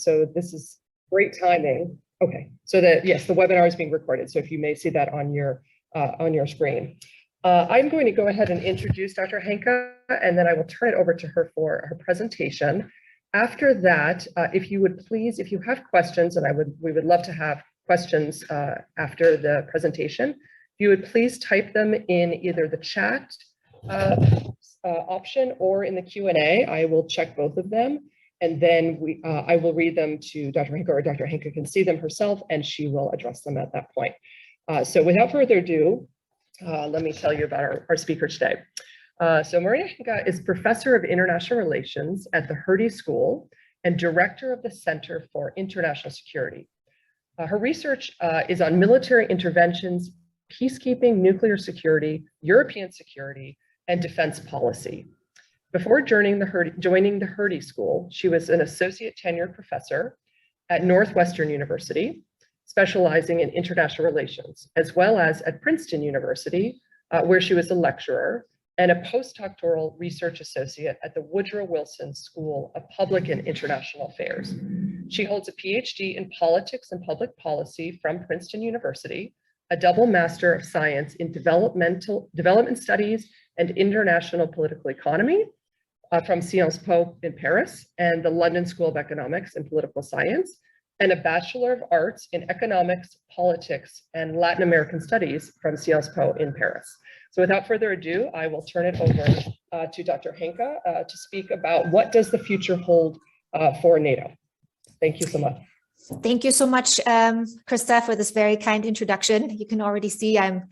So this is great timing. Okay, so yes, the webinar is being recorded. So if you may see that on your screen. I'm going to go ahead and introduce Dr. Henke, and then I will turn it over to her for her presentation. After that, if you would please, if you have questions, and we would love to have questions after the presentation, if you would please type them in either the chat option or in the Q&A. I will check both of them, and then I will read them to Dr. Henke, or Dr. Henke can see them herself, and she will address them at that point. So without further ado, let me tell you about our speaker today. So Marina Henke is Professor of International Relations at the Hertie School and Director of the Center for International Security. Her research is on military interventions, peacekeeping, nuclear security, European security, and defense policy. Before joining the Hertie School, she was an associate tenured professor at Northwestern University, specializing in international relations, as well as at Princeton University, where she was a lecturer and a postdoctoral research associate at the Woodrow Wilson School of Public and International Affairs. She holds a PhD in politics and public policy from Princeton University, a double Master of Science in Development Studies and International Political Economy from Sciences Po in Paris, and the London School of Economics and Political Science, and a Bachelor of Arts in Economics, Politics, and Latin American Studies from Sciences Po in Paris. So without further ado, I will turn it over to Dr. Henke to speak about what does the future hold for NATO. Thank you so much. Thank you so much, Krista, for this very kind introduction. You can already see I'm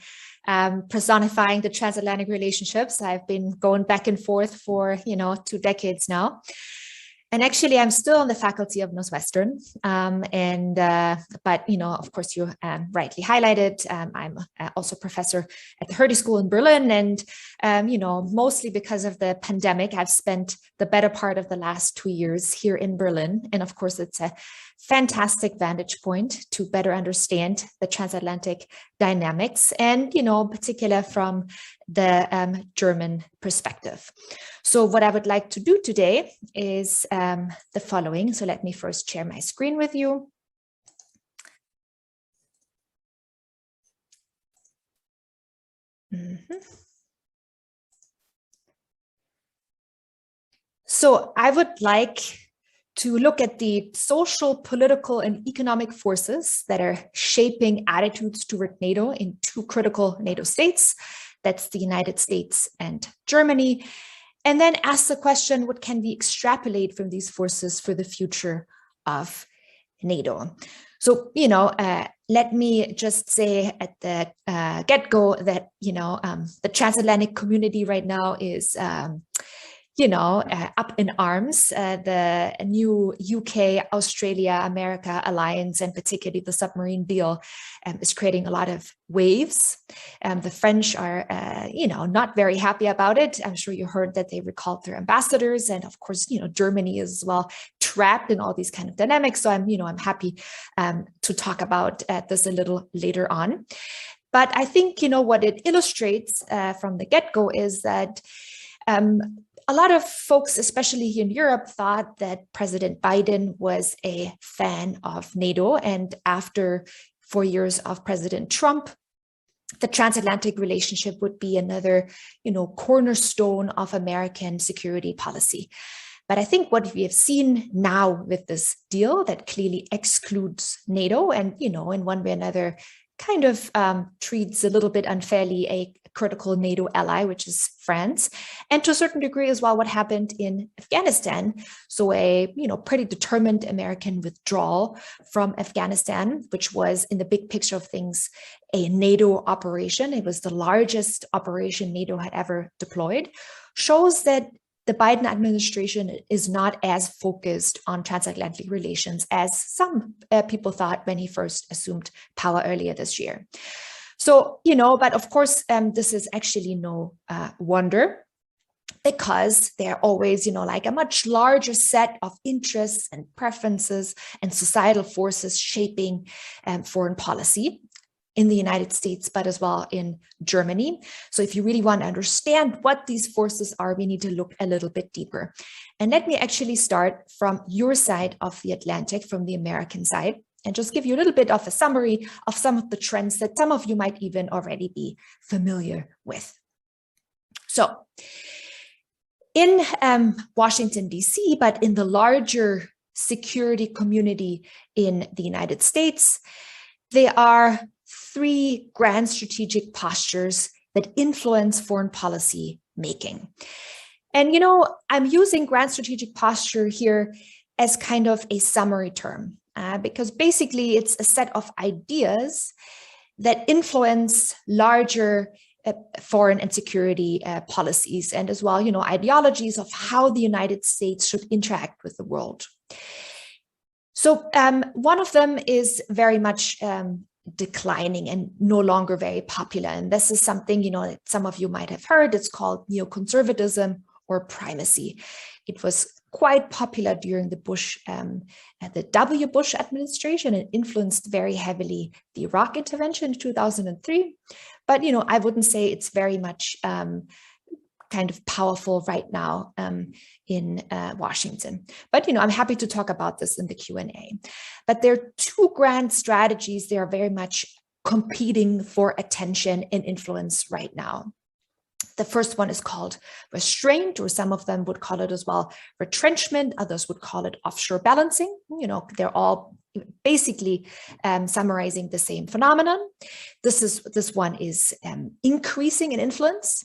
personifying the transatlantic relationships. I've been going back and forth for 2 decades now. And actually, I'm still on the faculty of Northwestern. But of course, you rightly highlighted, I'm also professor at the Hertie School in Berlin. And, mostly because of the pandemic, I've spent the better part of the last 2 years here in Berlin. And of course, it's a fantastic vantage point to better understand the transatlantic dynamics and, in particular from the German perspective. So what I would like to do today is the following. So let me first share my screen with you. So I would like to look at the social, political, and economic forces that are shaping attitudes toward NATO in 2 critical NATO states. That's the United States and Germany. And then ask the question, what can we extrapolate from these forces for the future of NATO? So, let me just say at the get-go that, the transatlantic community right now is up in arms. The new UK, Australia, America alliance, and particularly the submarine deal, is creating a lot of waves. The French are, not very happy about it. I'm sure you heard that they recalled their ambassadors, and of course, Germany is as well trapped in all these kind of dynamics. So I'm happy to talk about this a little later on. But I think what it illustrates from the get-go is that. A lot of folks, especially here in Europe, thought that President Biden was a fan of NATO. And after 4 years of President Trump, the transatlantic relationship would be another, cornerstone of American security policy. But I think what we have seen now with this deal that clearly excludes NATO and, in one way or another, kind of treats a little bit unfairly a critical NATO ally, which is France, and to a certain degree as well what happened in Afghanistan. So a pretty determined American withdrawal from Afghanistan, which was in the big picture of things a NATO operation. It was the largest operation NATO had ever deployed, shows that the Biden administration is not as focused on transatlantic relations as some people thought when he first assumed power earlier this year. So, but of course, this is actually no wonder, because there are always, like a much larger set of interests and preferences and societal forces shaping foreign policy. in the United States, but as well in Germany. So if you really want to understand what these forces are, we need to look a little bit deeper. And let me actually start from your side of the Atlantic, from the American side, and just give you a little bit of a summary of some of the trends that some of you might even already be familiar with. So in Washington, D.C., but in the larger security community in the United States, there are three grand strategic postures that influence foreign policy making. And, I'm using grand strategic posture here as kind of a summary term, because basically it's a set of ideas that influence larger foreign and security policies, and as well, ideologies of how the United States should interact with the world. So one of them is very much declining and no longer very popular. And this is something, that some of you might have heard. It's called neoconservatism or primacy. It was quite popular during the W. Bush administration, and influenced very heavily the Iraq intervention in 2003. But, I wouldn't say it's very much kind of powerful right now in Washington. But, I'm happy to talk about this in the Q&A. But there are two grand strategies. They are very much competing for attention and influence right now. The first one is called restraint, or some of them would call it as well retrenchment. Others would call it offshore balancing. They're all basically summarizing the same phenomenon. This one is increasing in influence.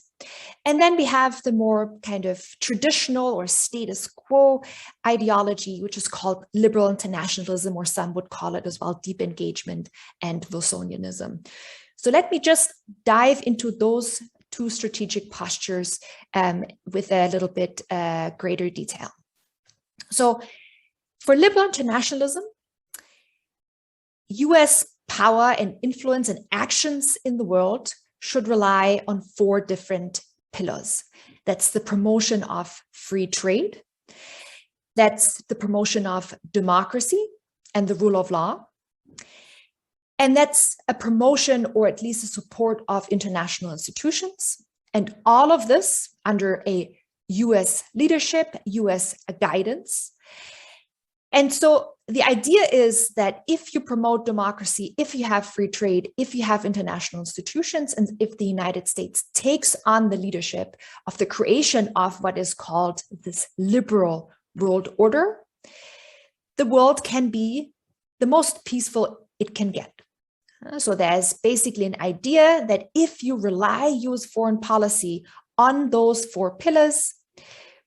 And then we have the more kind of traditional or status quo ideology, which is called liberal internationalism, or some would call it as well deep engagement and Wilsonianism. So let me just dive into those two strategic postures with a little bit greater detail. So for liberal internationalism, US power and influence and actions in the world should rely on four different pillars. That's the promotion of free trade. That's the promotion of democracy and the rule of law. And that's a promotion, or at least a support, of international institutions. And all of this under a US leadership, US guidance. And so the idea is that if you promote democracy, if you have free trade, if you have international institutions, and if the United States takes on the leadership of the creation of what is called this liberal world order, the world can be the most peaceful it can get. So there's basically an idea that if you rely US foreign policy on those four pillars,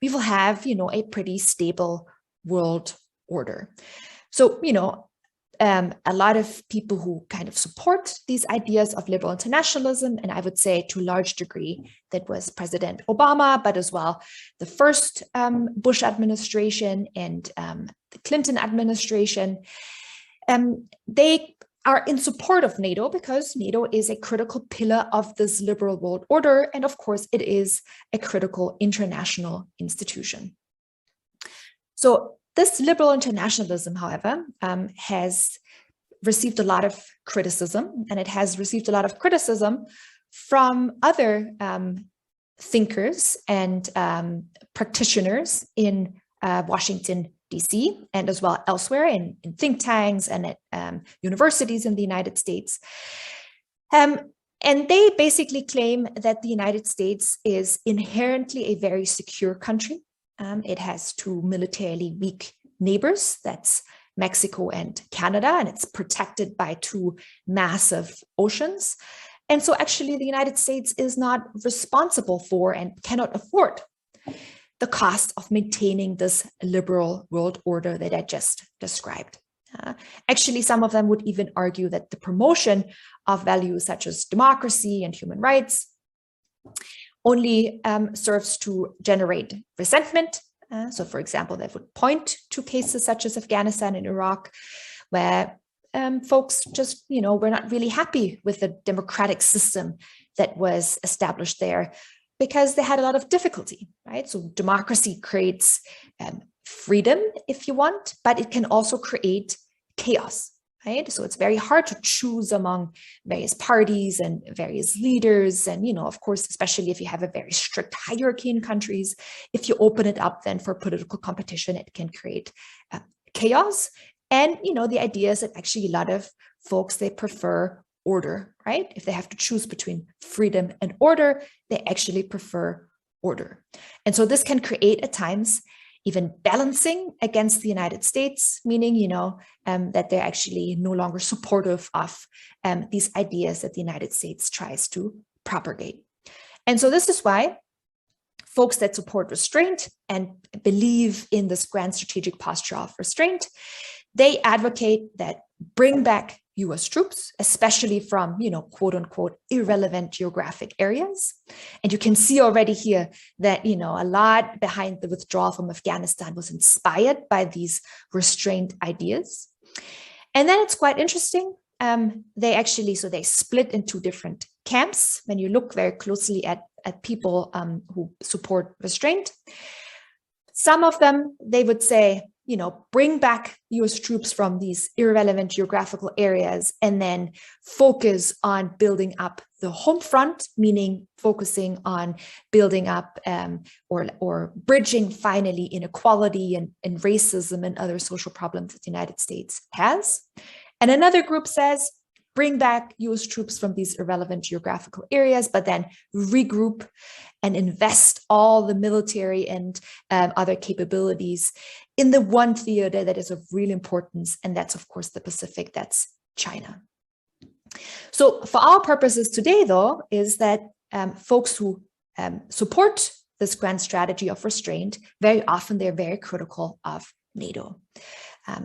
we will have, a pretty stable world order. So, a lot of people who kind of support these ideas of liberal internationalism, and I would say to a large degree that was President Obama, but as well the first Bush administration and the Clinton administration, they are in support of NATO because NATO is a critical pillar of this liberal world order. And of course, it is a critical international institution. So this liberal internationalism, however, has received a lot of criticism, and it has received a lot of criticism from other thinkers and practitioners in Washington, D.C., and as well elsewhere in think tanks and at universities in the United States. And they basically claim that the United States is inherently a very secure country. It has two militarily weak neighbors, that's Mexico and Canada, and it's protected by two massive oceans. And so actually the United States is not responsible for and cannot afford the cost of maintaining this liberal world order that I just described. Actually, some of them would even argue that the promotion of values such as democracy and human rights only serves to generate resentment. So, for example, they would point to cases such as Afghanistan and Iraq, where folks just, were not really happy with the democratic system that was established there because they had a lot of difficulty, right? So democracy creates freedom, if you want, but it can also create chaos. right? So it's very hard to choose among various parties and various leaders. And, of course, especially if you have a very strict hierarchy in countries, if you open it up then for political competition, it can create chaos. And, the idea is that actually a lot of folks, they prefer order, right? If they have to choose between freedom and order, they actually prefer order. And so this can create at times even balancing against the United States, meaning, that they're actually no longer supportive of these ideas that the United States tries to propagate. And so this is why folks that support restraint and believe in this grand strategic posture of restraint, they advocate that bring back US troops, especially from, quote unquote, irrelevant geographic areas. And you can see already here that, a lot behind the withdrawal from Afghanistan was inspired by these restraint ideas. And then it's quite interesting. They split into different camps. When you look very closely at people who support restraint, some of them, they would say, bring back US troops from these irrelevant geographical areas and then focus on building up the home front, meaning focusing on building up or bridging finally inequality and racism and other social problems that the United States has. And another group says, bring back US troops from these irrelevant geographical areas, but then regroup and invest all the military and other capabilities in the one theater that is of real importance, and that's, of course, the Pacific, that's China. So for our purposes today, though, is that folks who support this grand strategy of restraint, very often they're very critical of NATO.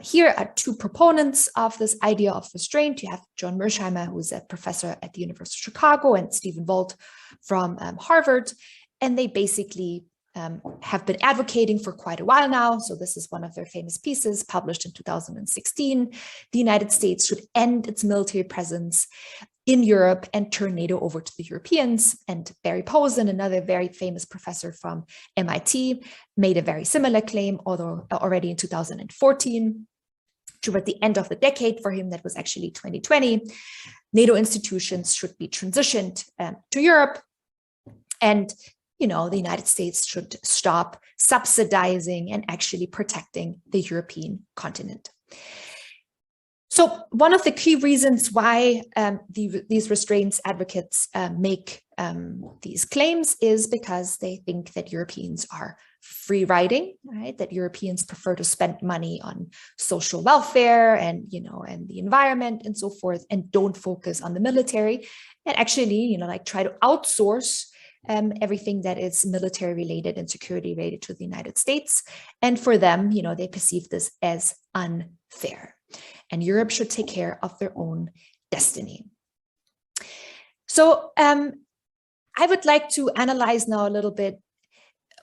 Here are two proponents of this idea of restraint. You have John Mersheimer, who's a professor at the University of Chicago, and Stephen Walt from Harvard. And they basically have been advocating for quite a while now. So this is one of their famous pieces published in 2016. The United States should end its military presence in Europe and turn NATO over to the Europeans. And Barry Posen, another very famous professor from MIT, made a very similar claim, although already in 2014. Toward the end of the decade, for him, that was actually 2020, NATO institutions should be transitioned to Europe. And the United States should stop subsidizing and actually protecting the European continent. So one of the key reasons why these restraints advocates make these claims is because they think that Europeans are free riding, right? That Europeans prefer to spend money on social welfare and, and the environment and so forth, and don't focus on the military, and actually, try to outsource everything that is military related and security related to the United States. And for them, they perceive this as unfair. And Europe should take care of their own destiny. So I would like to analyze now a little bit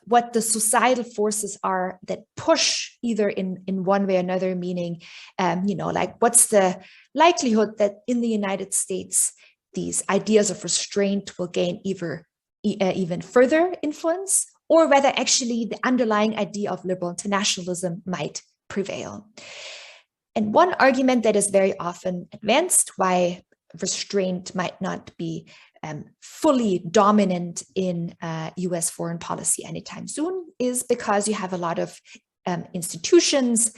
what the societal forces are that push either in one way or another, meaning, what's the likelihood that in the United States, these ideas of restraint will gain even further influence, or whether actually the underlying idea of liberal internationalism might prevail. And one argument that is very often advanced why restraint might not be fully dominant in US foreign policy anytime soon is because you have a lot of institutions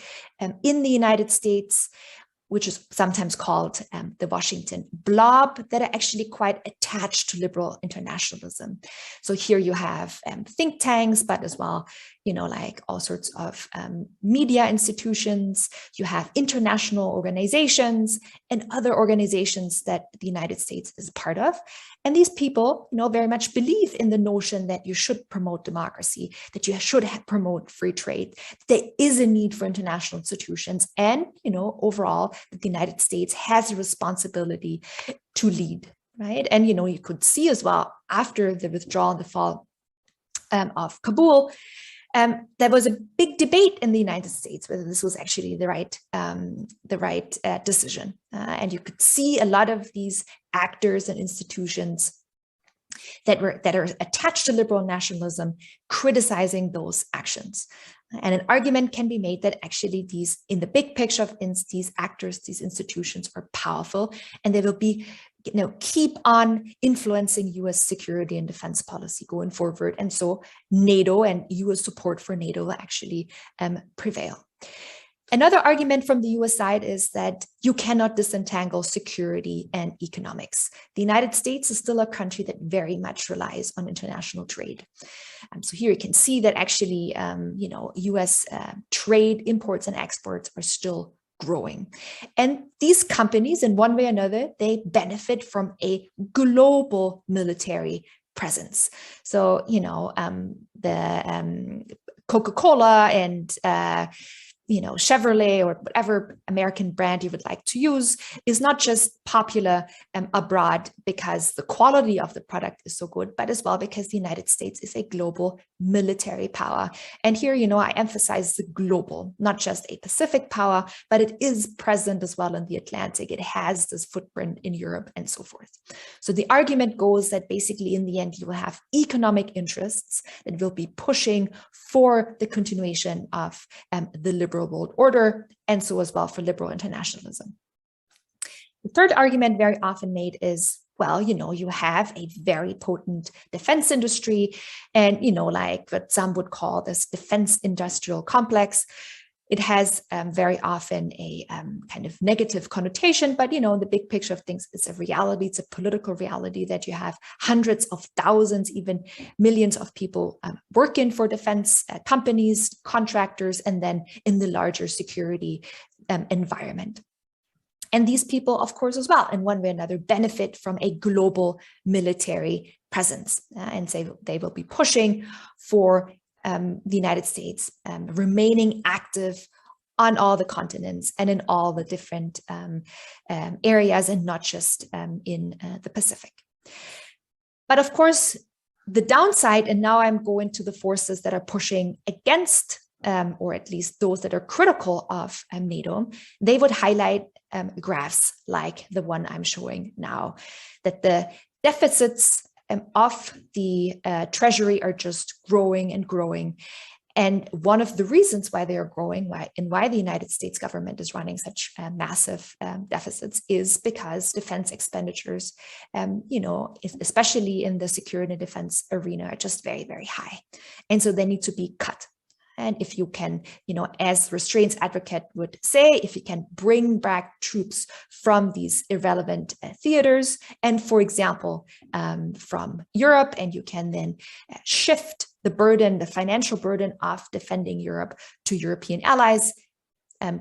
in the United States, which is sometimes called the Washington blob, that are actually quite attached to liberal internationalism. So here you have think tanks, but as well, all sorts of media institutions. You have international organizations and other organizations that the United States is part of. And these people, very much believe in the notion that you should promote democracy, that you should promote free trade. There is a need for international institutions, and overall, that the United States has a responsibility to lead, right? And you could see as well after the withdrawal and the fall of Kabul, there was a big debate in the United States whether this was actually the right decision. And you could see a lot of these actors and institutions that are attached to liberal nationalism, criticizing those actions. And an argument can be made that actually these, in the big picture of these actors, these institutions are powerful, and they will be, keep on influencing US security and defense policy going forward. And so NATO and US support for NATO will actually prevail. Another argument from the US side is that you cannot disentangle security and economics. The United States is still a country that very much relies on international trade. So here you can see that actually, US trade, imports and exports are still growing. And these companies, in one way or another, they benefit from a global military presence. So, the Coca-Cola and Chevrolet or whatever American brand you would like to use is not just popular abroad because the quality of the product is so good, but as well because the United States is a global military power. And here, I emphasize the global, not just a Pacific power, but it is present as well in the Atlantic. It has this footprint in Europe and so forth. So the argument goes that basically in the end, you will have economic interests that will be pushing for the continuation of the liberal world order, and so as well for liberal internationalism. The third argument very often made is, well, you have a very potent defense industry and, like what some would call this defense industrial complex. It has very often a kind of negative connotation, but, in the big picture of things, it's a reality. It's a political reality that you have hundreds of thousands, even millions of people working for defense companies, contractors, and then in the larger security environment. And these people, of course, as well, in one way or another, benefit from a global military presence. And so they will be pushing for the United States remaining active on all the continents and in all the different areas, and not just in the Pacific. But of course, the downside, and now I'm going to the forces that are pushing against, or at least those that are critical of NATO, they would highlight graphs like the one I'm showing now, that the deficits of the treasury are just growing and growing. And one of the reasons why they are growing, why the United States government is running such massive deficits, is because defense expenditures, especially in the security and defense arena, are just very, very high. And so they need to be cut. And if you can, as restraints advocate would say, if you can bring back troops from these irrelevant theaters, and for example, from Europe, and you can then shift the burden, the financial burden of defending Europe to European allies.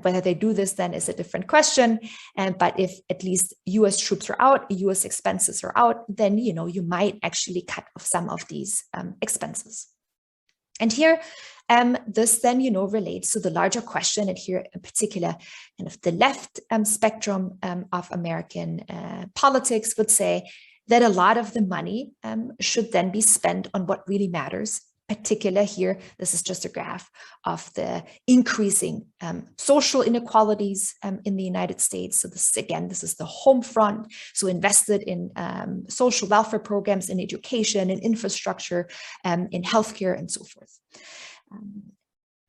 Whether they do this then is a different question. But if at least US troops are out, US expenses are out, then, you might actually cut off some of these expenses. And here, this then, relates to the larger question, and here in particular, kind of the left spectrum of American politics would say that a lot of the money should then be spent on what really matters. Particular here, this is just a graph of the increasing social inequalities in the United States. So this is the home front. So invested in social welfare programs, in education, in infrastructure, in healthcare, and so forth.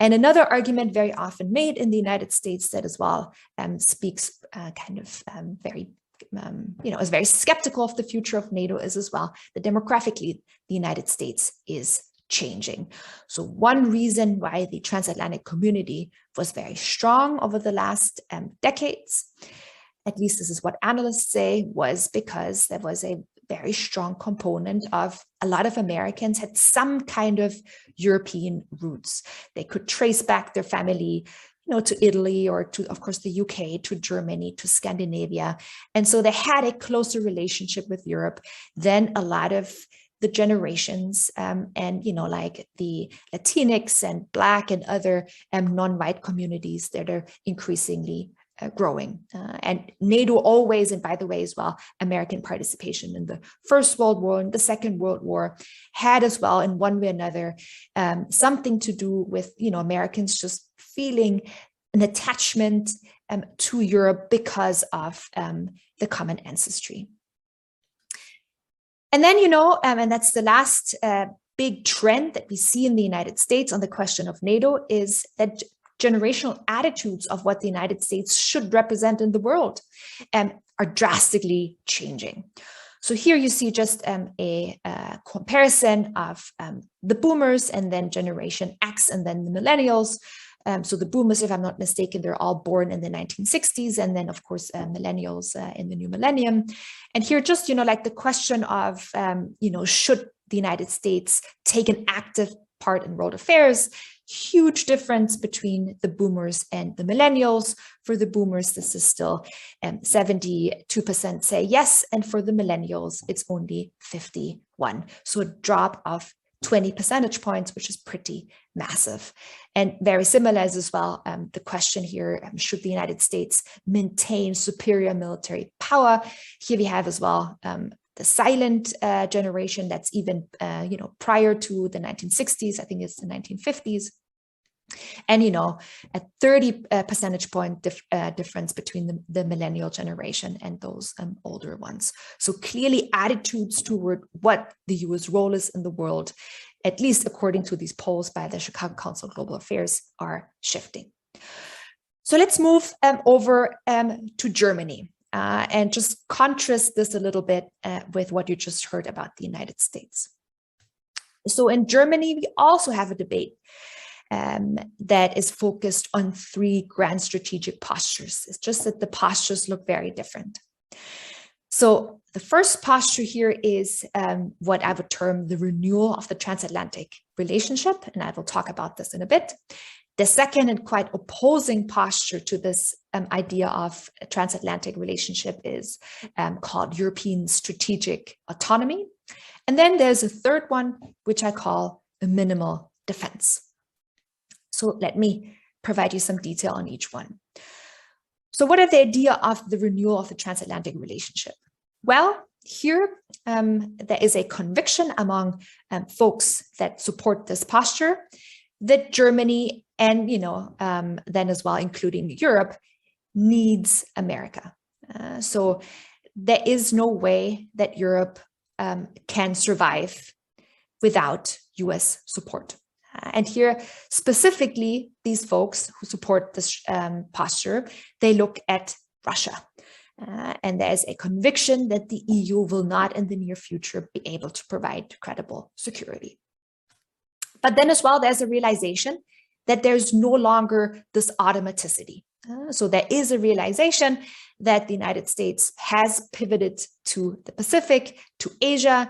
And another argument very often made in the United States that as well speaks very is very skeptical of the future of NATO is as well that demographically the United States is changing. So one reason why the transatlantic community was very strong over the last decades, at least this is what analysts say, was because there was a very strong component of a lot of Americans had some kind of European roots. They could trace back their family, to Italy, or to, of course, the UK, to Germany, to Scandinavia. And so they had a closer relationship with Europe than a lot of the generations and, like the Latinx and Black and other non-white communities that are increasingly growing. And NATO always, and by the way, as well, American participation in the First World War and the Second World War had as well, in one way or another, something to do with, Americans just feeling an attachment to Europe because of the common ancestry. And then, and that's the last big trend that we see in the United States on the question of NATO, is that generational attitudes of what the United States should represent in the world are drastically changing. So here you see just a comparison of the boomers and then Generation X and then the millennials. So the boomers, if I'm not mistaken, they're all born in the 1960s, and then of course millennials in the new millennium. And here just, like the question of, should the United States take an active part in world affairs? Huge difference between the boomers and the millennials. For the boomers, this is still 72% say yes, and for the millennials, it's only 51. So a drop of 20 percentage points, which is pretty massive. And very similar as well, the question here, should the United States maintain superior military power? Here we have as well the silent generation that's even, prior to the 1960s, I think it's the 1950s. And, a 30 percentage point difference between the millennial generation and those older ones. So clearly attitudes toward what the US role is in the world, at least according to these polls by the Chicago Council of Global Affairs, are shifting. So let's move over to Germany and just contrast this a little bit with what you just heard about the United States. So in Germany, we also have a debate that is focused on three grand strategic postures. It's just that the postures look very different. So the first posture here is what I would term the renewal of the transatlantic relationship, and I will talk about this in a bit. The second and quite opposing posture to this idea of a transatlantic relationship is called European strategic autonomy. And then there's a third one, which I call a minimal defense. So let me provide you some detail on each one. So what is the idea of the renewal of the transatlantic relationship? Well, here there is a conviction among folks that support this posture that Germany and, then as well, including Europe, needs America. So there is no way that Europe can survive without US support. And here, specifically, these folks who support this posture, they look at Russia. And there's a conviction that the EU will not in the near future be able to provide credible security. But then as well, there's a realization that there's no longer this automaticity. So there is a realization that the United States has pivoted to the Pacific, to Asia,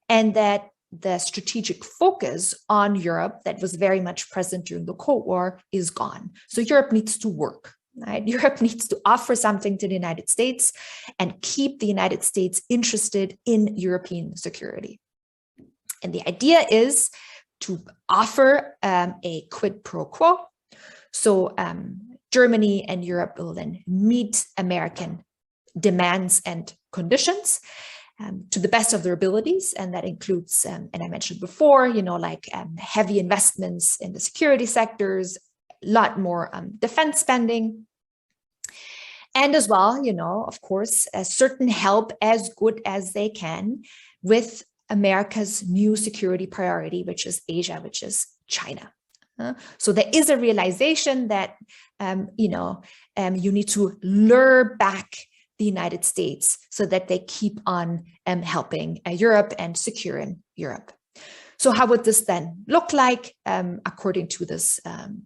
and that the strategic focus on Europe that was very much present during the Cold War is gone. So Europe needs to work, right? Europe needs to offer something to the United States and keep the United States interested in European security. And the idea is to offer a quid pro quo. So Germany and Europe will then meet American demands and conditions to the best of their abilities. And that includes, and I mentioned before, heavy investments in the security sectors, a lot more defense spending. And as well, of course, a certain help as good as they can with America's new security priority, which is Asia, which is China. So there is a realization that, you need to lure back the United States so that they keep on helping Europe and securing Europe. So how would this then look like according to this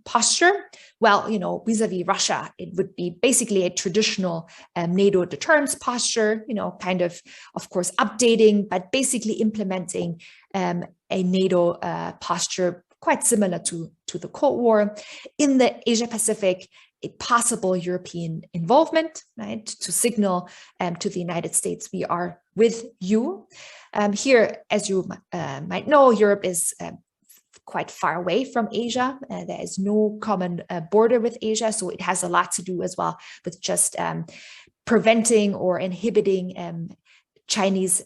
posture? Well, vis-a-vis Russia, it would be basically a traditional NATO deterrence posture, kind of course, updating, but basically implementing a NATO posture quite similar to the Cold War. In the Asia-Pacific, a possible European involvement, right, to signal to the United States, we are with you. Here, as you might know, Europe is quite far away from Asia. There is no common border with Asia, so it has a lot to do as well with just preventing or inhibiting Chinese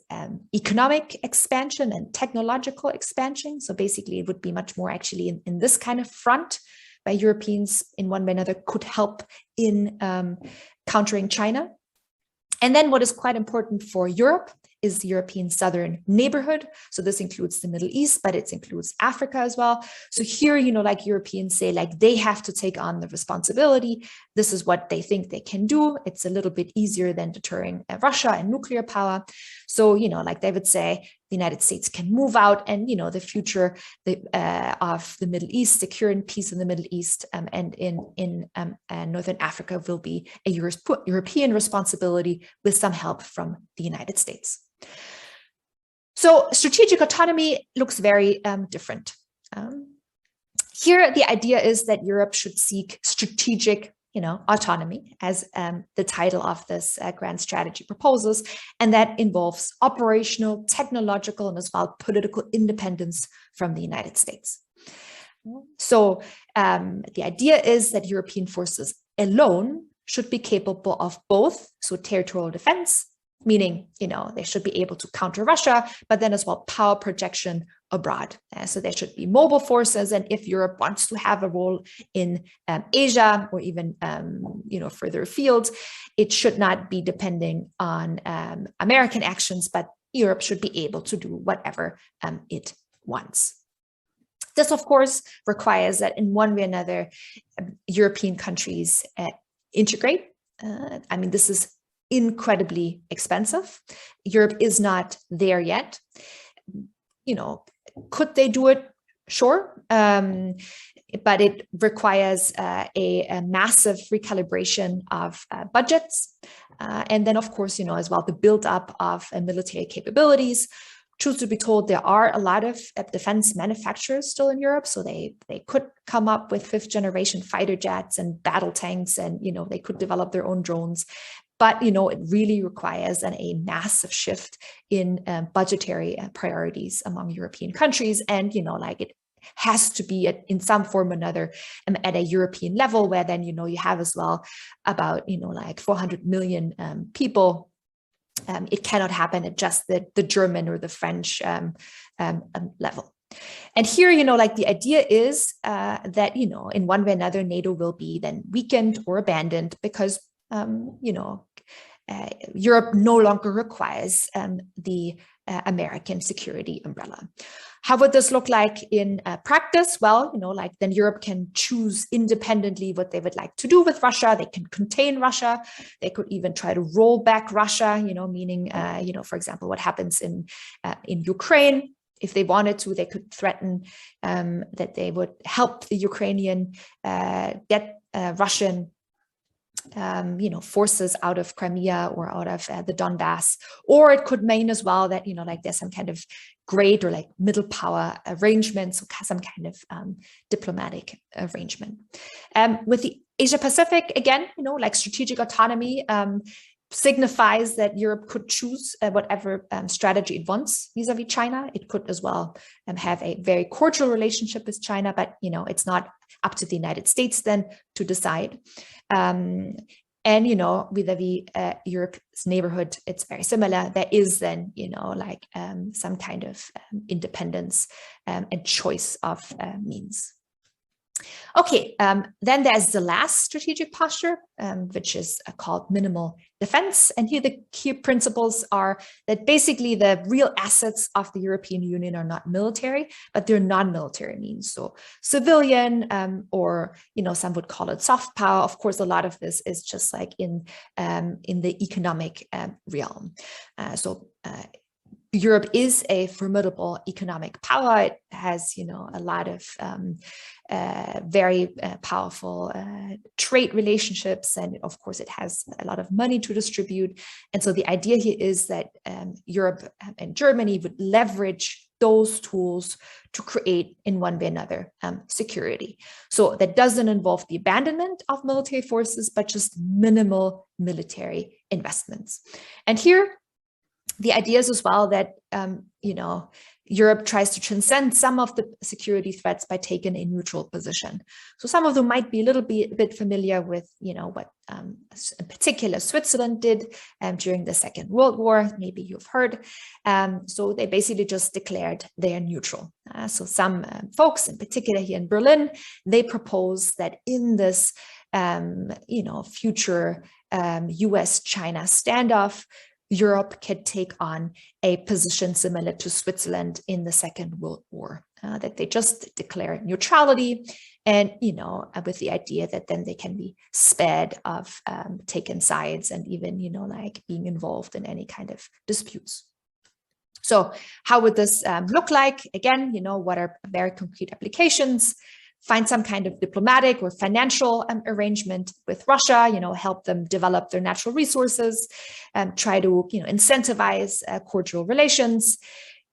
economic expansion and technological expansion. So basically, it would be much more actually in this kind of front by Europeans in one way or another could help in countering China. And then what is quite important for Europe is the European southern neighborhood. So this includes the Middle East, but it includes Africa as well. So here, like Europeans say, like they have to take on the responsibility. This is what they think they can do. It's a little bit easier than deterring Russia and nuclear power. So, like they would say, the United States can move out, and the future of the Middle East, secure and peace in the Middle East and in Northern Africa will be a European responsibility with some help from the United States. So strategic autonomy looks very different. Here, the idea is that Europe should seek strategic autonomy, as the title of this grand strategy proposes, and that involves operational, technological, and as well political independence from the United States. So the idea is that European forces alone should be capable of both, so territorial defense, meaning, they should be able to counter Russia, but then as well power projection abroad. So there should be mobile forces. And if Europe wants to have a role in Asia or even, further afield, it should not be depending on American actions, but Europe should be able to do whatever it wants. This, of course, requires that in one way or another, European countries integrate. This is incredibly expensive. Europe is not there yet. Could they do it? Sure. But it requires a massive recalibration of budgets. And then, of course, as well, the build up of military capabilities. Truth to be told, there are a lot of defense manufacturers still in Europe, so they could come up with 5th generation fighter jets and battle tanks, and they could develop their own drones. But it really requires a massive shift in budgetary priorities among European countries, and it has to be in some form or another at a European level, where then you have as well about 400 million people. It cannot happen at just the German or the French level. And here, the idea is that, in one way or another, NATO will be then weakened or abandoned because, Europe no longer requires the American security umbrella. How would this look like in practice? Well, then Europe can choose independently what they would like to do with Russia. They can contain Russia. They could even try to roll back Russia, meaning, for example, what happens in Ukraine. If they wanted to, they could threaten that they would help the Ukrainian get Russian forces out of Crimea or out of the Donbass, or it could mean as well that, there's some kind of great or middle power arrangements, some kind of diplomatic arrangement. With the Asia Pacific, again, strategic autonomy signifies that Europe could choose whatever strategy it wants vis-a-vis China. It could as well have a very cordial relationship with China, but it's not up to the United States then to decide. And vis-a-vis Europe's neighborhood, it's very similar. There is then some kind of independence and choice of means. Okay, then there's the last strategic posture, which is called minimal defense. And here the key principles are that basically the real assets of the European Union are not military, but they're non-military means. So civilian, or some would call it soft power. Of course, a lot of this is just in the economic realm. Europe is a formidable economic power. It has, a lot of very powerful trade relationships, and of course, it has a lot of money to distribute. And so the idea here is that Europe and Germany would leverage those tools to create, in one way or another, security. So that doesn't involve the abandonment of military forces, but just minimal military investments. And here, the idea is as well that, Europe tries to transcend some of the security threats by taking a neutral position. So some of them might be a bit familiar with, what in particular Switzerland did during the Second World War. Maybe you've heard. So they basically just declared they are neutral. So some folks, in particular here in Berlin, they propose that in this, future US-China standoff, Europe could take on a position similar to Switzerland in the Second World War, that they just declare neutrality, and, you know, with the idea that then they can be spared of taking sides and even, you know, like being involved in any kind of disputes. So how would this look like? Again, you know, what are very concrete applications? Find some kind of diplomatic or financial arrangement with Russia, you know, help them develop their natural resources, try to, you know, incentivize cordial relations.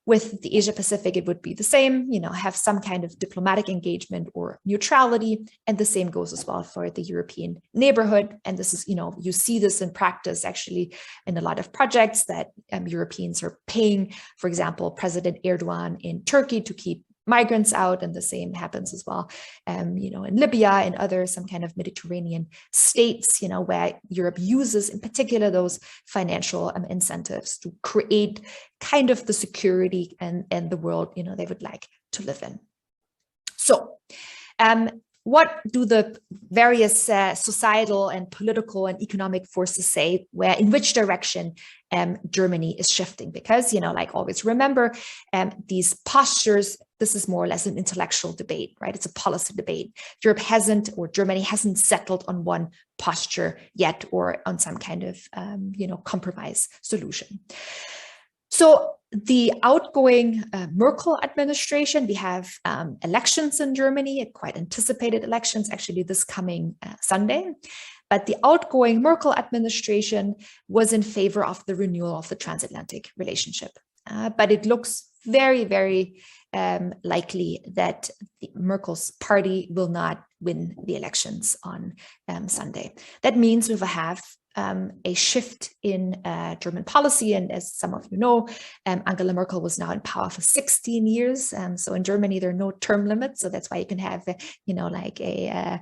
With the Asia Pacific, it would be the same, you know, have some kind of diplomatic engagement or neutrality. And the same goes as well for the European neighborhood. And this is, you know, you see this in practice actually in a lot of projects that Europeans are paying, for example, President Erdogan in Turkey to keep migrants out, and the same happens as well, you know, in Libya and other some kind of Mediterranean states, you know, where Europe uses in particular those financial incentives to create kind of the security and the world, you know, they would like to live in. So what do the various societal and political and economic forces say, in which direction Germany is shifting? Because, you know, like always remember, these postures, this is more or less an intellectual debate, right? It's a policy debate. Europe hasn't, or Germany hasn't settled on one posture yet, or on some kind of, you know, compromise solution. So the outgoing Merkel administration, we have elections in Germany, quite anticipated elections, actually this coming Sunday. But the outgoing Merkel administration was in favor of the renewal of the transatlantic relationship. But it looks very, very likely that Merkel's party will not win the elections on Sunday. That means we will have a shift in German policy. And as some of you know, Angela Merkel was now in power for 16 years. So in Germany, there are no term limits. So that's why you can have, you know, like a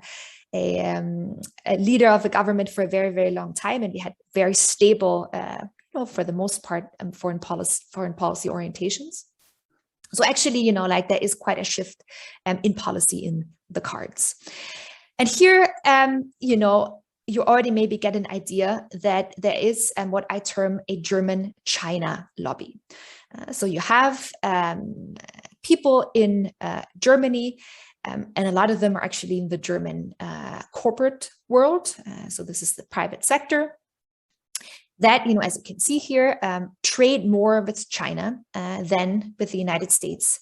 leader of a government for a very, very long time. And we had very stable, you know, for the most part, foreign policy orientations. So actually, you know, like there is quite a shift in policy in the cards. And here, you know, you already maybe get an idea that there is what I term a German-China lobby. So you have people in Germany, and a lot of them are actually in the German corporate world. So this is the private sector that, you know, as you can see here, trade more with China than with the United States.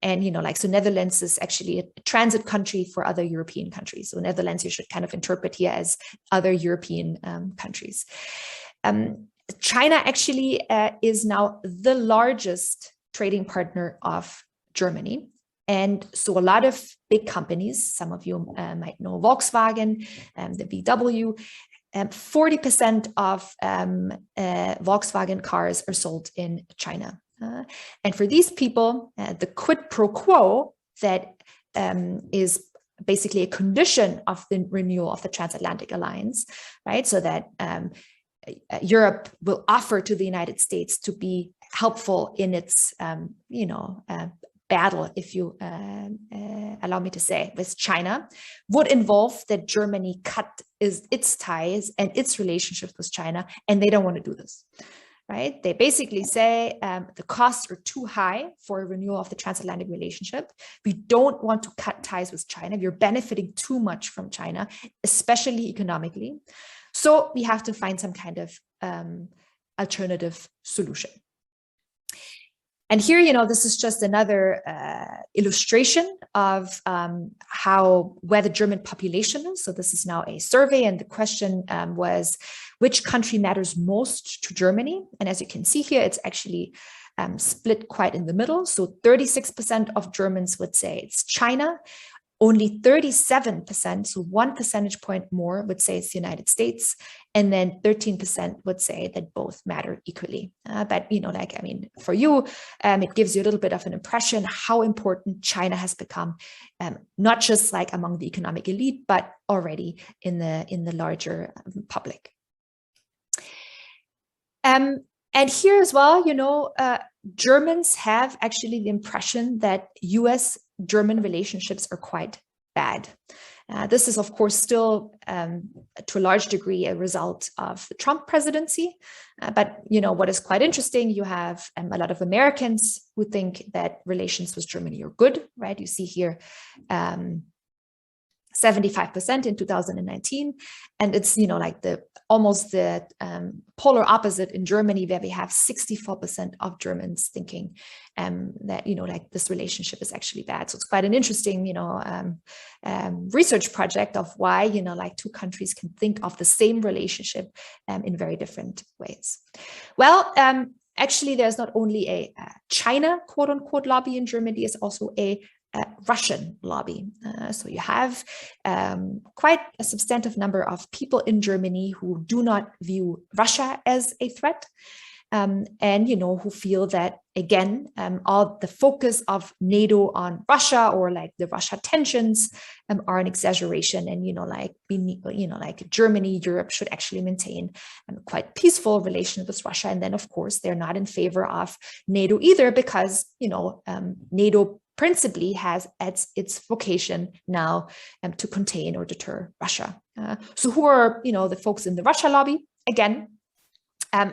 And, you know, like, so Netherlands is actually a transit country for other European countries. So Netherlands, you should kind of interpret here as other European countries. China actually is now the largest trading partner of Germany. And so a lot of big companies, some of you might know Volkswagen, the VW, 40% of Volkswagen cars are sold in China. And for these people, the quid pro quo that is basically a condition of the renewal of the transatlantic alliance, right? So that Europe will offer to the United States to be helpful in its, you know, battle, if you allow me to say, with China, would involve that Germany cut its ties and its relationships with China, and they don't want to do this. Right? They basically say the costs are too high for a renewal of the transatlantic relationship. We don't want to cut ties with China. We're benefiting too much from China, especially economically. So we have to find some kind of alternative solution. And here, you know, this is just another illustration of where the German population is. So this is now a survey, and the question was, which country matters most to Germany? And as you can see here, it's actually split quite in the middle. So 36% of Germans would say it's China. Only 37%, so 1 percentage point more, would say it's the United States. And then 13% would say that both matter equally. But, you know, like, I mean, for you, it gives you a little bit of an impression how important China has become, not just like among the economic elite, but already in the larger public. And here as well, you know, Germans have actually the impression that US-German relationships are quite bad. This is, of course, still to a large degree a result of the Trump presidency. But, what is quite interesting, you have a lot of Americans who think that relations with Germany are good, right? You see here 75% in 2019. And it's, like almost the polar opposite in Germany, where we have 64% of Germans thinking that, like this relationship is actually bad. So it's quite an interesting, research project of why, like two countries can think of the same relationship in very different ways. Well, actually, there's not only a China, quote unquote, lobby in Germany, there's also a Russian lobby. So you have quite a substantive number of people in Germany who do not view Russia as a threat, and who feel that, again, all the focus of NATO on Russia, or like the Russia tensions, are an exaggeration, and like Germany, Europe should actually maintain quite peaceful relations with Russia. And then, of course, they're not in favor of NATO either, because NATO principally has as its vocation now to contain or deter Russia. So who are, the folks in the Russia lobby? Again,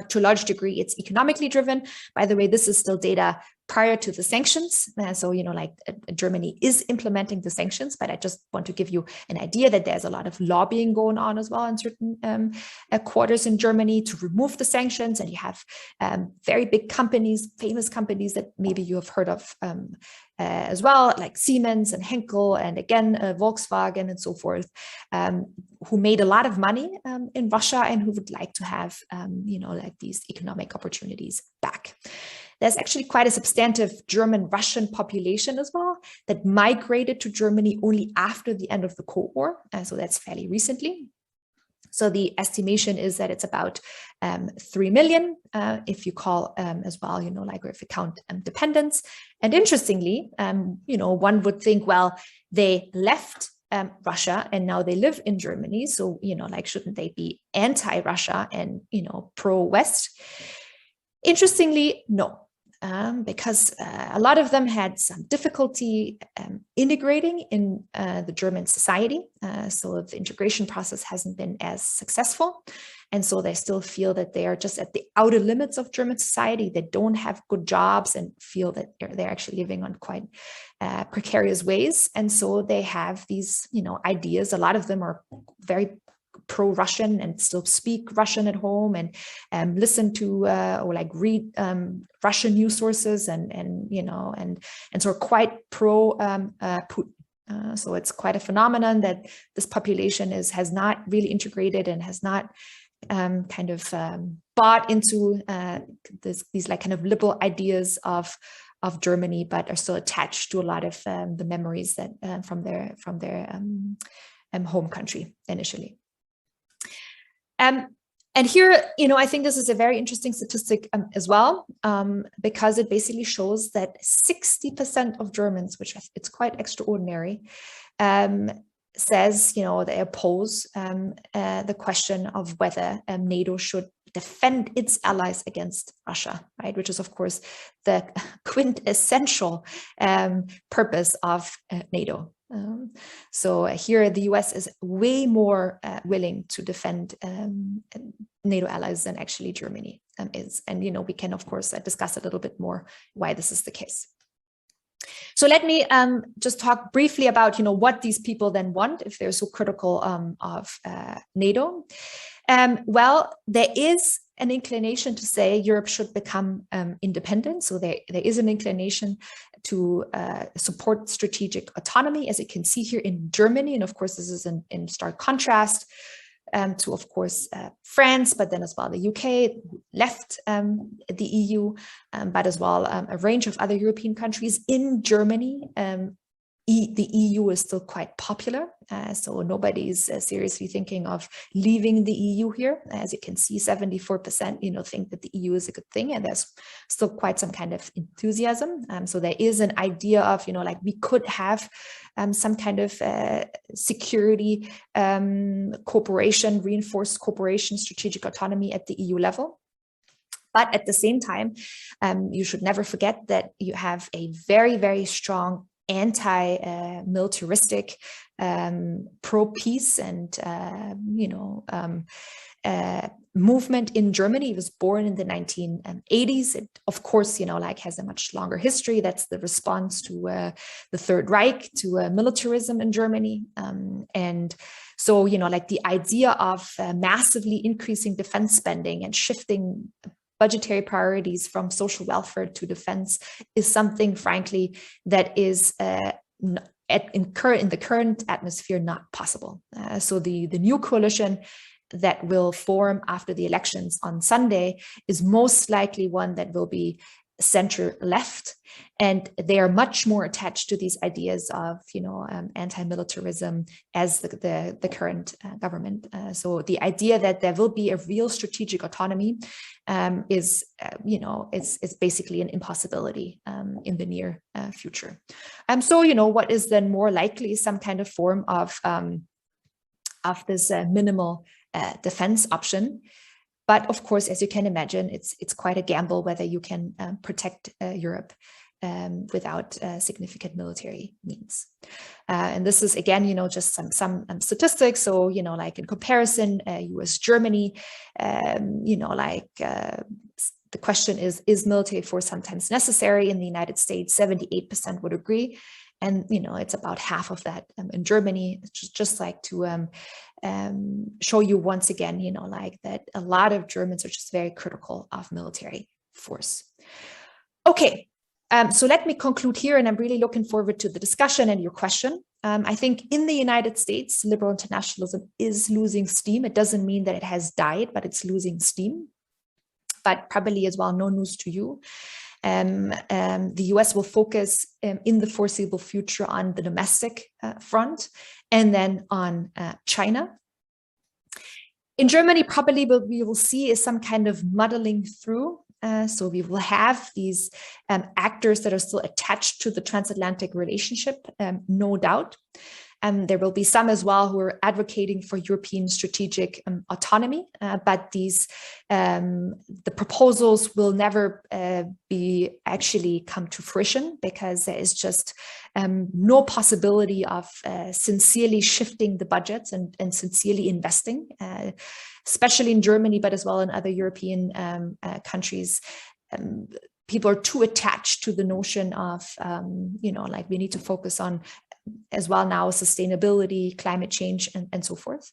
to a large degree, it's economically driven. By the way, this is still data prior to the sanctions. So, Germany is implementing the sanctions, but I just want to give you an idea that there's a lot of lobbying going on as well in certain quarters in Germany to remove the sanctions. And you have very big companies, famous companies that maybe you have heard of as well, like Siemens and Henke, and again, Volkswagen and so forth, who made a lot of money in Russia and who would like to have, like these economic opportunities back. There's actually quite a substantive German-Russian population as well that migrated to Germany only after the end of the Cold War. So that's fairly recently. So the estimation is that it's about 3 million, if you call as well, like if you count dependents. And interestingly, one would think, well, they left Russia and now they live in Germany. So, like, shouldn't they be anti-Russia and, pro-West? Interestingly, no. Because a lot of them had some difficulty integrating in the German society. So the integration process hasn't been as successful. And so they still feel that they are just at the outer limits of German society. They don't have good jobs and feel that they're actually living on quite precarious ways. And so they have these, ideas. A lot of them are very pro-Russian and still speak Russian at home and listen to or like read Russian news sources and so are quite pro Putin. So it's quite a phenomenon that this population has not really integrated and has not bought into these like kind of liberal ideas of Germany, but are still attached to a lot of the memories that from their home country initially. And here, I think this is a very interesting statistic as well, because it basically shows that 60% of Germans, which it's quite extraordinary, says, they oppose the question of whether NATO should defend its allies against Russia, right? Which is, of course, the quintessential purpose of NATO. So here the US is way more willing to defend NATO allies than actually Germany is. And, we can, of course, discuss a little bit more why this is the case. So let me just talk briefly about, what these people then want if they're so critical of NATO. Well, there is an inclination to say Europe should become independent. So there is an inclination to support strategic autonomy, as you can see here in Germany. And of course, this is in stark contrast to, of course, France, but then as well the UK left the EU, but as well a range of other European countries. In Germany, the EU is still quite popular, so nobody's seriously thinking of leaving the EU here. As you can see, 74% think that the EU is a good thing, and there's still quite some kind of enthusiasm. So there is an idea of, like we could have some kind of security cooperation, reinforced cooperation, strategic autonomy at the EU level. But at the same time, you should never forget that you have a very, very strong anti-militaristic, pro-peace and movement in Germany. It was born in the 1980s. It, of course, has a much longer history. That's the response to the Third Reich, to militarism in Germany. And so, the idea of massively increasing defense spending and shifting budgetary priorities from social welfare to defense is something, frankly, that is in the current atmosphere not possible. So the new coalition that will form after the elections on Sunday is most likely one that will be center left, and they are much more attached to these ideas of anti-militarism as the current government. So the idea that there will be a real strategic autonomy is basically an impossibility in the near future. So what is then more likely some kind of form of this minimal defense option. But of course, as you can imagine, it's quite a gamble whether you can protect Europe without significant military means. And this is, again, just some statistics. So, like in comparison, US, Germany, the question is military force sometimes necessary? In the United States, 78% would agree. And, it's about half of that in Germany. It's just like to show you once again, that a lot of Germans are just very critical of military force. Okay, so let me conclude here, and I'm really looking forward to the discussion and your question. I think in the United States, liberal internationalism is losing steam. It doesn't mean that it has died, but it's losing steam. But probably as well, no news to you. The US will focus in the foreseeable future on the domestic front and then on China. In Germany, probably what we will see is some kind of muddling through. So we will have these actors that are still attached to the transatlantic relationship, no doubt. And there will be some as well who are advocating for European strategic autonomy, but the proposals will never be actually come to fruition, because there is just no possibility of sincerely shifting the budgets and sincerely investing, especially in Germany, but as well in other European countries. People are too attached to the notion of, we need to focus on as well now sustainability, climate change, and so forth.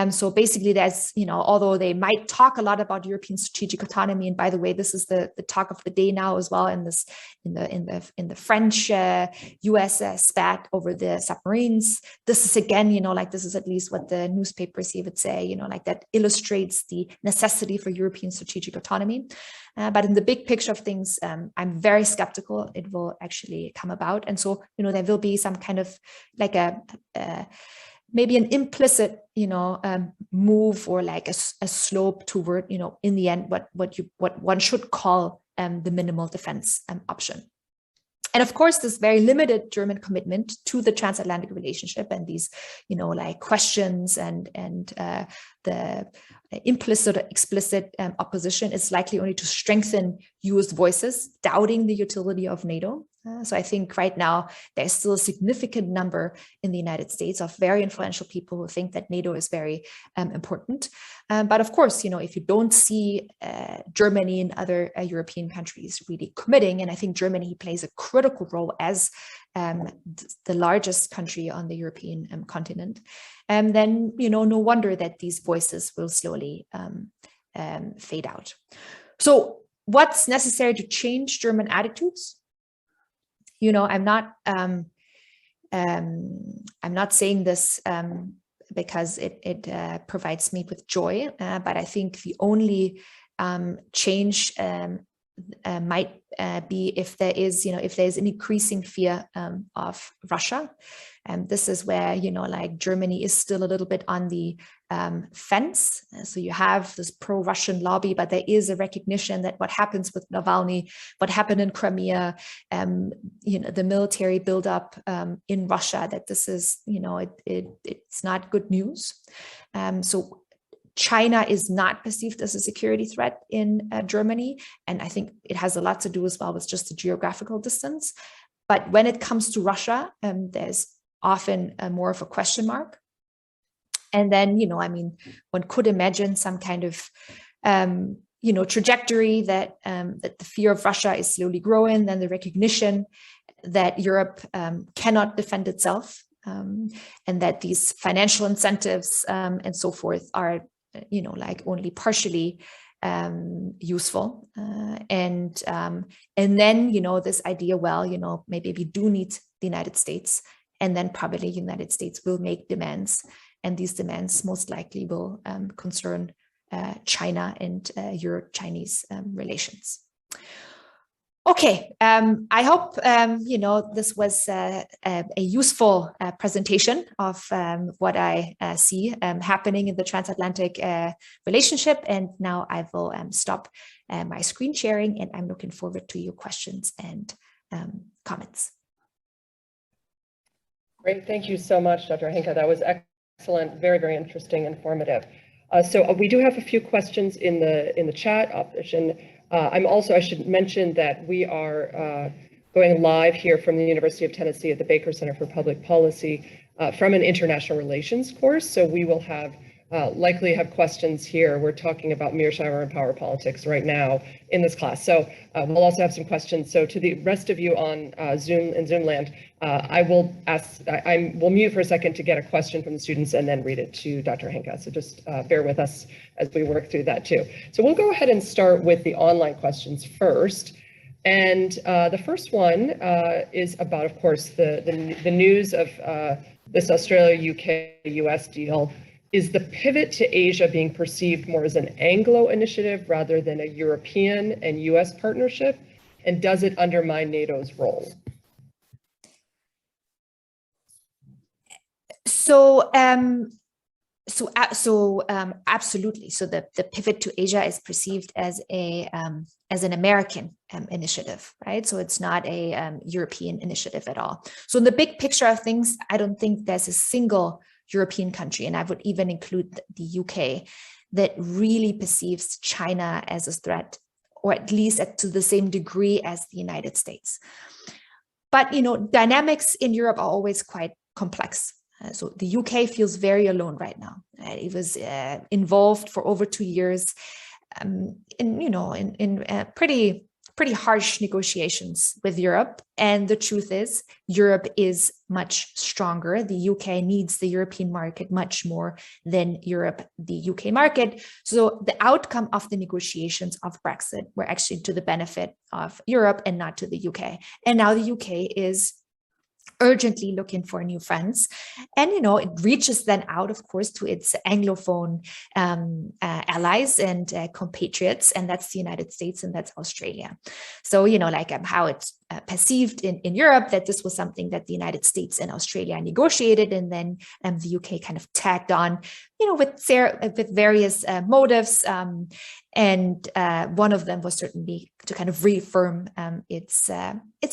So basically, there's, although they might talk a lot about European strategic autonomy, and by the way, this is the talk of the day now as well in the French US spat over the submarines. This is again, this is at least what the newspapers here would say, that illustrates the necessity for European strategic autonomy. But in the big picture of things, I'm very skeptical it will actually come about. And so, there will be some kind of like maybe an implicit, move or like a slope toward, in the end, what one should call the minimal defense option. And of course, this very limited German commitment to the transatlantic relationship and these, questions and the implicit or explicit opposition is likely only to strengthen US voices doubting the utility of NATO. So I think right now there's still a significant number in the United States of very influential people who think that NATO is very important. But of course, if you don't see Germany and other European countries really committing, and I think Germany plays a critical role as the largest country on the European continent, then, no wonder that these voices will slowly fade out. So what's necessary to change German attitudes? I'm not saying this because it provides me with joy, but I think the only change might be if there is, if there is an increasing fear of Russia. And this is where, Germany is still a little bit on the fence. So you have this pro-Russian lobby, but there is a recognition that what happens with Navalny, what happened in Crimea, the military buildup in Russia, that this is, it's not good news. So China is not perceived as a security threat in Germany. And I think it has a lot to do as well with just the geographical distance. But when it comes to Russia, there's often more of a question mark. And then, one could imagine some kind of, trajectory that the fear of Russia is slowly growing, then the recognition that Europe cannot defend itself, and that these financial incentives and so forth are, only partially useful. And then, this idea, well, maybe we do need the United States, and then probably the United States will make demands, and these demands most likely will concern China and Euro-Chinese relations. Okay, I hope this was a useful presentation of what I see happening in the transatlantic relationship. And now I will stop my screen sharing, and I'm looking forward to your questions and comments. Great, thank you so much, Dr. Henke. That was excellent, very, very interesting, informative. So we do have a few questions in the chat option. I should mention that we are going live here from the University of Tennessee at the Baker Center for Public Policy from an international relations course. So we will likely have questions here. We're talking about mearsheimer and power politics right now in this class. So we'll also have some questions. So to the rest of you on Zoom and Zoom land, I will we'll mute for a second to get a question from the students and then read it to Dr. Henke. So just bear with us as we work through that too. So we'll go ahead and start with the online questions first. And the first one is about, of course, the news of this Australia-UK-US deal. Is the pivot to Asia being perceived more as an Anglo initiative rather than a European and US partnership? And does it undermine NATO's role? Absolutely. So the pivot to Asia is perceived as an American initiative, right? So it's not a European initiative at all. So in the big picture of things, I don't think there's a single European country, and I would even include the UK, that really perceives China as a threat, or at least to the same degree as the United States. But, dynamics in Europe are always quite complex. So the UK feels very alone right now. It was involved for over 2 years in pretty harsh negotiations with Europe. And the truth is, Europe is much stronger. The UK needs the European market much more than Europe, the UK market. So the outcome of the negotiations of Brexit were actually to the benefit of Europe and not to the UK. And now the UK is urgently looking for new friends. And, it reaches then out, of course, to its Anglophone allies and compatriots, and that's the United States and that's Australia. So, how it's perceived in Europe, that this was something that the United States and Australia negotiated, and then the UK kind of tagged on, with various motives. And one of them was certainly to kind of reaffirm its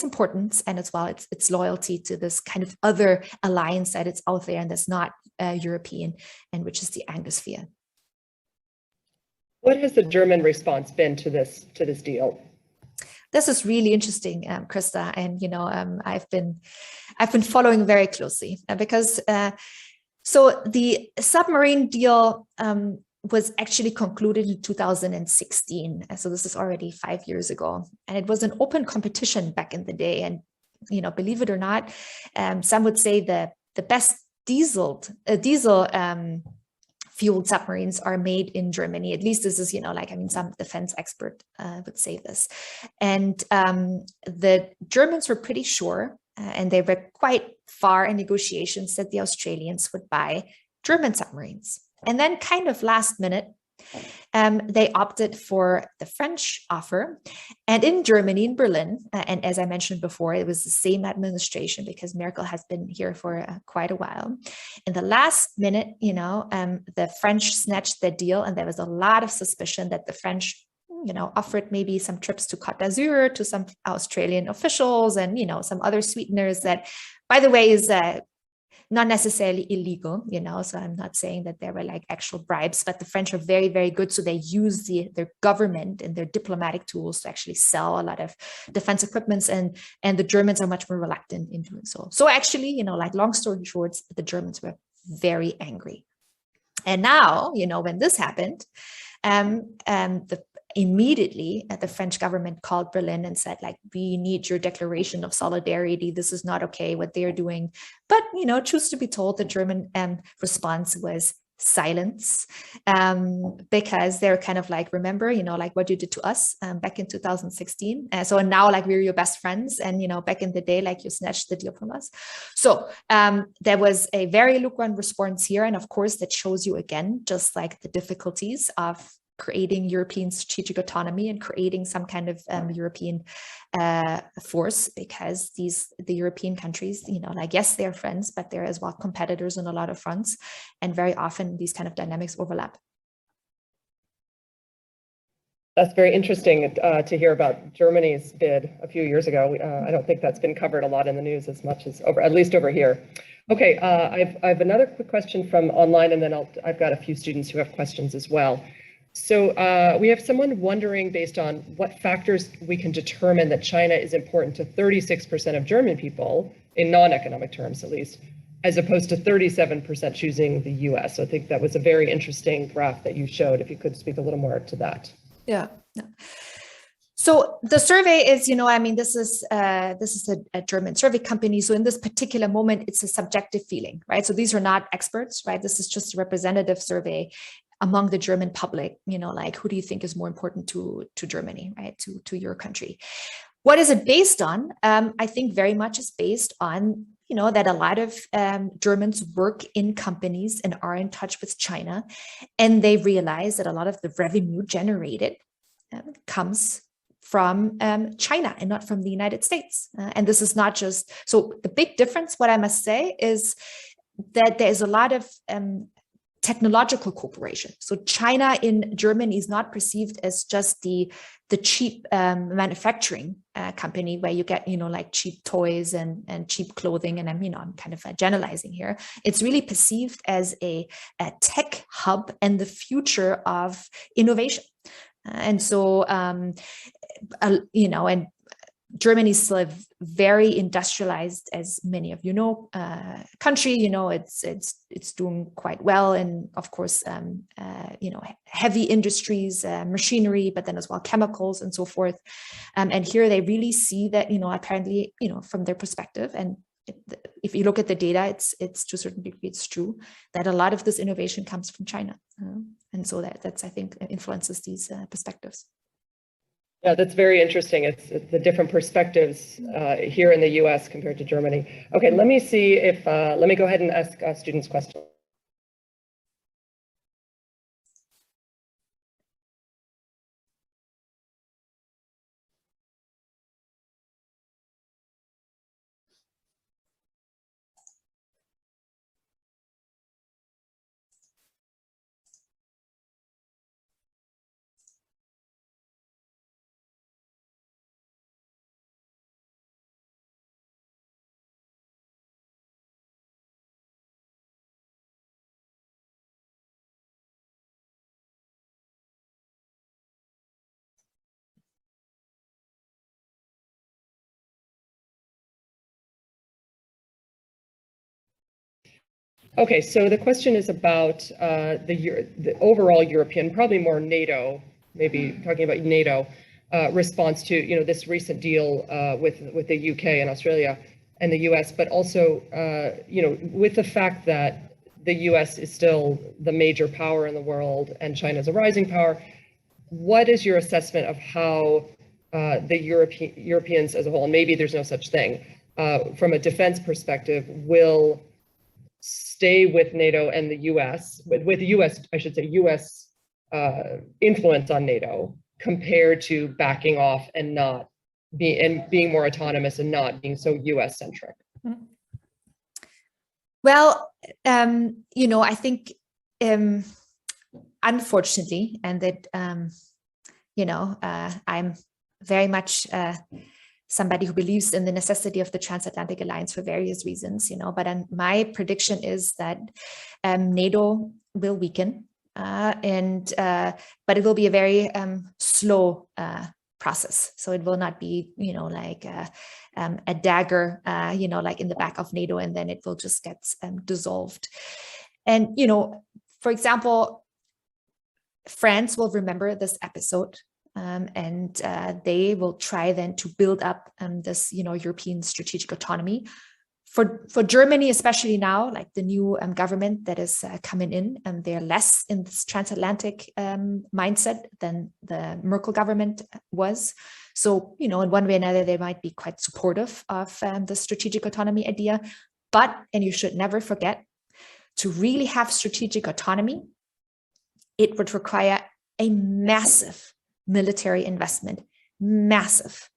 importance, and as well its loyalty to this kind of other alliance that it's out there and that's not European, and which is the Anglosphere. What has the German response been to this deal? This is really interesting, Krista, and I've been following very closely because so the submarine deal was actually concluded in 2016. So this is already 5 years ago, and it was an open competition back in the day. And believe it or not, some would say the best diesel fueled submarines are made in Germany. At least this is, some defense expert would say this. And the Germans were pretty sure, and they were quite far in negotiations, that the Australians would buy German submarines. And then kind of last minute, they opted for the French offer. And in Germany, in Berlin, and as I mentioned before, it was the same administration because Merkel has been here for quite a while. In the last minute, the French snatched the deal, and there was a lot of suspicion that the French offered maybe some trips to Côte d'Azur to some Australian officials and, some other sweeteners that, by the way, is not necessarily illegal, so I'm not saying that there were like actual bribes, but the French are very, very good. So they use their government and their diplomatic tools to actually sell a lot of defense equipments, and the Germans are much more reluctant in doing so. So actually, like long story short, the Germans were very angry. And now, when this happened, immediately the French government called Berlin and said, like, we need your declaration of solidarity. This is not okay what they're doing. But, truth to be told, the German response was silence, because they're kind of like, remember, like what you did to us back in 2016. So now, like, we're your best friends. And, back in the day, like, you snatched the deal from us. So there was a very lukewarm response here. And of course, that shows you again, just like the difficulties of creating European strategic autonomy and creating some kind of European force, because the European countries, like, yes, they're friends, but they're as well competitors on a lot of fronts. And very often these kind of dynamics overlap. That's very interesting to hear about Germany's bid a few years ago. I don't think that's been covered a lot in the news as much as at least over here. Okay, I have another quick question from online, and then I've got a few students who have questions as well. So we have someone wondering, based on what factors we can determine that China is important to 36% of German people, in non-economic terms at least, as opposed to 37% choosing the US. So I think that was a very interesting graph that you showed. If you could speak a little more to that. Yeah. So the survey is, this is a German survey company. So in this particular moment, it's a subjective feeling, right? So these are not experts, right? This is just a representative survey among the German public, like, who do you think is more important to Germany, right? To your country. What is it based on? I think very much is based on, that a lot of Germans work in companies and are in touch with China, and they realize that a lot of the revenue generated comes from China and not from the United States. And this is not just, so the big difference, what I must say, is that there's a lot of technological cooperation. So China in Germany is not perceived as just the cheap manufacturing company where you get, like cheap toys and cheap clothing. And I'm kind of generalizing here. It's really perceived as a tech hub and the future of innovation. And so, and Germany is still a very industrialized, as many of you know, country. It's doing quite well, and of course, heavy industries, machinery, but then as well chemicals and so forth. And here they really see that, apparently, from their perspective, and if you look at the data, it's to a certain degree it's true that a lot of this innovation comes from China, and so that's, I think, influences these perspectives. Yeah, that's very interesting. It's the different perspectives here in the US compared to Germany. Okay, let me see if, let me go ahead and ask students questions. Okay, so the question is about the overall European, probably more NATO, maybe talking about NATO, response to this recent deal with the UK and Australia and the US, but also with the fact that the US is still the major power in the world and China is a rising power. What is your assessment of how the Europeans as a whole, and maybe there's no such thing, from a defense perspective, will stay with NATO and the US, with the US, I should say, US influence on NATO compared to backing off and not being more autonomous and not being so US centric? Well, I think, unfortunately, and that, I'm very much somebody who believes in the necessity of the transatlantic alliance for various reasons, but my prediction is that NATO will weaken, but it will be a very slow process. So it will not be, like a dagger, like in the back of NATO, and then it will just get dissolved. And, for example, France will remember this episode, and they will try then to build up this, European strategic autonomy. For Germany, especially now, like the new government that is coming in, and they're less in this transatlantic mindset than the Merkel government was. So, in one way or another, they might be quite supportive of the strategic autonomy idea. But, and you should never forget, to really have strategic autonomy, it would require a massive military investment, massive.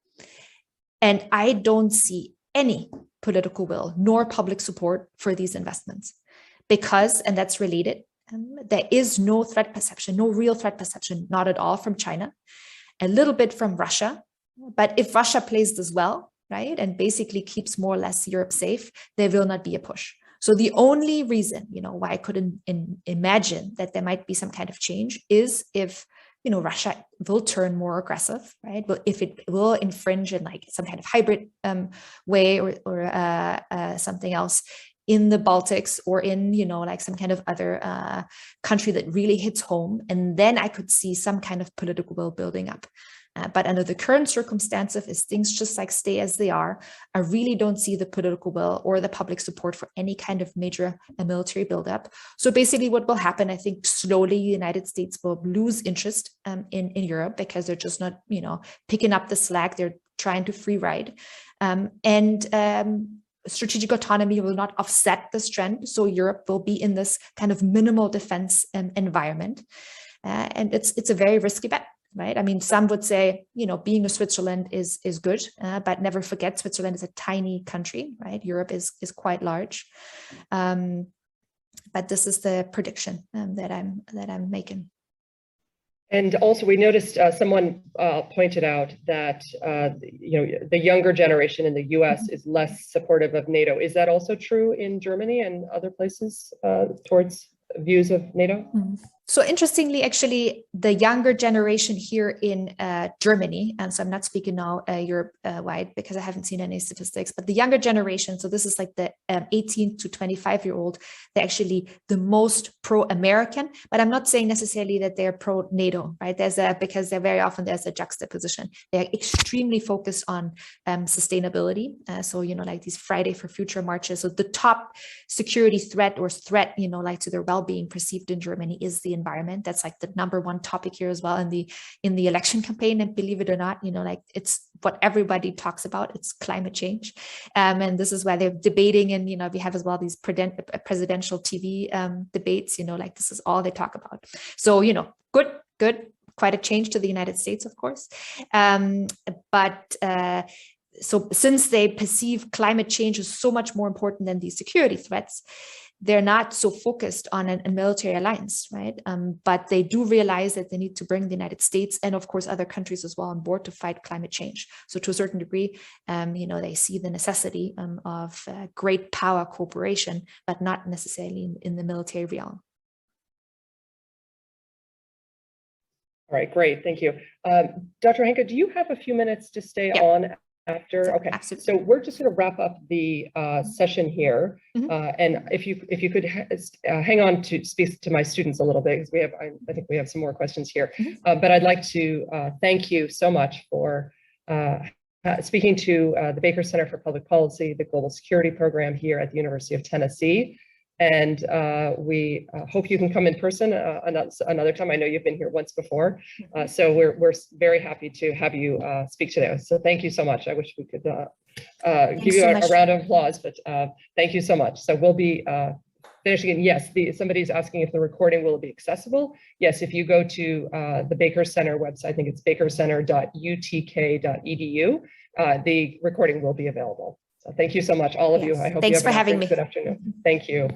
And I don't see any political will nor public support for these investments because, and that's related, there is no threat perception, no real threat perception, not at all from China, a little bit from Russia. But if Russia plays this well, right, and basically keeps more or less Europe safe, there will not be a push. So the only reason, why I couldn't imagine that there might be some kind of change is if, Russia will turn more aggressive, right? But if it will infringe in like some kind of hybrid way or something else in the Baltics or in, like some kind of other country that really hits home, and then I could see some kind of political will building up. But under the current circumstances, if things just like stay as they are, I really don't see the political will or the public support for any kind of major military buildup. So basically what will happen, I think slowly the United States will lose interest in Europe because they're just not, picking up the slack. They're trying to free ride. Strategic autonomy will not offset this trend. So Europe will be in this kind of minimal defense environment. And it's a very risky bet. Right. I mean, some would say, being a Switzerland is good, but never forget Switzerland is a tiny country, right? Europe is quite large. But this is the prediction that I'm making. And also, we noticed someone pointed out that the younger generation in the U.S. is less supportive of NATO. Is that also true in Germany and other places towards views of NATO? So interestingly, actually, the younger generation here in Germany, and so I'm not speaking now Europe-wide because I haven't seen any statistics, but the younger generation, so this is like the 18 to 25-year-old, they're actually the most pro-American, but I'm not saying necessarily that they're pro-NATO, right? Because very often there's a juxtaposition. They're extremely focused on sustainability. So, like these Friday for Future marches. So the top security threat, like to their well-being perceived in Germany is the environment. That's like the number one topic here as well in the election campaign. And believe it or not, like it's what everybody talks about. It's climate change. And this is why they're debating. And, we have as well these presidential TV debates, like this is all they talk about. So, good, quite a change to the United States, of course. So since they perceive climate change as so much more important than these security threats, they're not so focused on a military alliance, right? But they do realize that they need to bring the United States and, of course, other countries as well on board to fight climate change. So to a certain degree, they see the necessity of great power cooperation, but not necessarily in the military realm. All right, great, thank you. Dr. Henke, do you have a few minutes to stay on after? Okay, absolutely. So we're just going to wrap up the session here, and if you could hang on to speak to my students a little bit, because I think we have some more questions here. But I'd like to thank you so much for speaking to the Baker Center for Public Policy, the Global Security Program here at the University of Tennessee. And we hope you can come in person another time. I know you've been here once before, so we're very happy to have you speak today. So thank you so much. I wish we could give you a round of applause, but thank you so much. So we'll be finishing. And yes, somebody's asking if the recording will be accessible. Yes, if you go to the Baker Center website, I think it's bakercenter.utk.edu, the recording will be available. So thank you so much, all of you. I hope Thanks you have for having me. Good afternoon. Thank you.